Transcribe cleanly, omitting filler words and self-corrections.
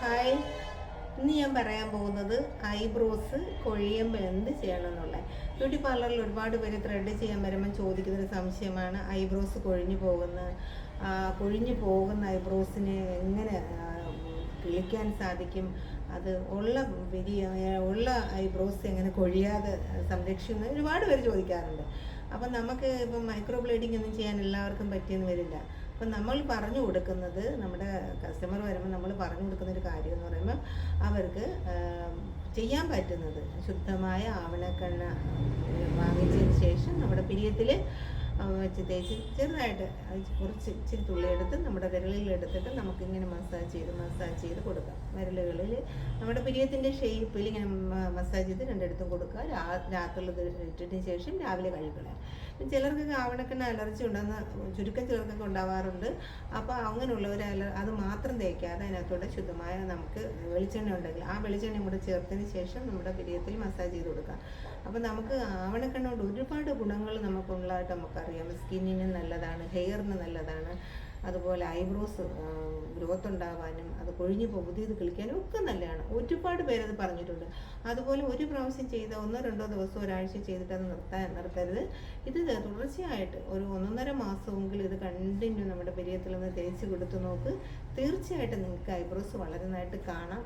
Hi, ഇന്ന് ഞാൻ പറയാൻ പോകുന്നത് ഐബ്രോസ് കൊഴിയുമ്പോൾ എന്ത് ചെയ്യണം എന്നുള്ള. ബ്യൂട്ടി പാർലറിൽ ഒരുപാട് പേര് ത്രെഡ് ചെയ്യാൻ വരുമ്പം ചോദിക്കുന്നൊരു സംശയമാണ് ഐബ്രോസ് കൊഴിഞ്ഞു പോകുന്ന ഐബ്രോസിനെ എങ്ങനെ കിളിക്കാൻ സാധിക്കും, അത് ഉള്ള ഐബ്രോസ് എങ്ങനെ കൊഴിയാതെ സംരക്ഷിക്കുന്നത് ഒരുപാട് പേര് ചോദിക്കാറുണ്ട്. അപ്പം നമുക്ക് ഇപ്പം മൈക്രോ ബ്ലേഡിംഗ് ഒന്നും ചെയ്യാൻ എല്ലാവർക്കും പറ്റിയെന്ന് വരില്ല. അപ്പം നമ്മൾ പറഞ്ഞു കൊടുക്കുന്നത്, നമ്മുടെ കസ്റ്റമർ വരുമ്പോൾ നമ്മൾ പറഞ്ഞു കൊടുക്കുന്ന ഒരു കാര്യം എന്ന് പറയുമ്പോൾ അവർക്ക് ചെയ്യാൻ പറ്റുന്നത് ശുദ്ധമായ ആവണക്കെണ്ണ വാങ്ങിച്ചതിന് ശേഷം നമ്മുടെ പിരിയത്തിൽ വെച്ച് തേച്ച് ചെറുതായിട്ട് ഇച്ചിരി തുള്ളി എടുത്ത് നമ്മുടെ വിരലിൽ എടുത്തിട്ട് നമുക്കിങ്ങനെ മസാജ് ചെയ്ത് കൊടുക്കാം. വിരലുകളിൽ നമ്മുടെ പിരിയത്തിൻ്റെ ഷേപ്പിൽ ഇങ്ങനെ മസാജ് ചെയ്ത് രണ്ടിടത്തും കൊടുക്കുക. രാത്രിയിൽ ഇട്ടതിന് ശേഷം രാവിലെ കഴുകുക. ചിലർക്കൊക്കെ ആവണക്കെണ്ണ അലർജി ഉണ്ടെന്ന് ചുരുക്കം ചിലർക്കൊക്കെ ഉണ്ടാവാറുണ്ട്. അപ്പോൾ അങ്ങനെയുള്ളവർ അത് മാത്രം തേക്കാതെ അതിനകത്തൂടെ ശുദ്ധമായ നമുക്ക് വെളിച്ചെണ്ണ ഉണ്ടെങ്കിൽ ആ വെളിച്ചെണ്ണയും കൂടെ ചേർത്തതിന് ശേഷം നമ്മുടെ പിരിയത്തിൽ മസാജ് ചെയ്ത് കൊടുക്കാം. അപ്പോൾ നമുക്ക് ആവണക്കെണ്ണ കൊണ്ട് ഒരുപാട് ഗുണങ്ങൾ നമുക്കുള്ളതായിട്ട് നമുക്കറിയാം. സ്കിന്നിന് നല്ലതാണ്, ഹെയറിന് നല്ലതാണ്, അതുപോലെ ഐബ്രോസ് ഗ്രോത്ത് ഉണ്ടാവാനും അത് കൊഴിഞ്ഞു പുതിയത് കിളിക്കാനും ഒക്കെ നല്ലതാണ്. ഒരുപാട് പേരത് പറഞ്ഞിട്ടുണ്ട്. അതുപോലെ ഒരു പ്രാവശ്യം ചെയ്ത 1-2 ദിവസം ഒരാഴ്ച ചെയ്തിട്ട് അത് നിർത്തരുത്. ഇത് തുടർച്ചയായിട്ട് ഒരു 1.5 മാസമെങ്കിലും ഇത് കണ്ടിന്യൂ നമ്മുടെ പിരിയത്തിൽ നിന്ന് തേച്ച് കൊടുത്ത് നോക്ക്. തീർച്ചയായിട്ടും നിങ്ങൾക്ക് ഐബ്രോസ് വളരുന്നതായിട്ട് കാണാം.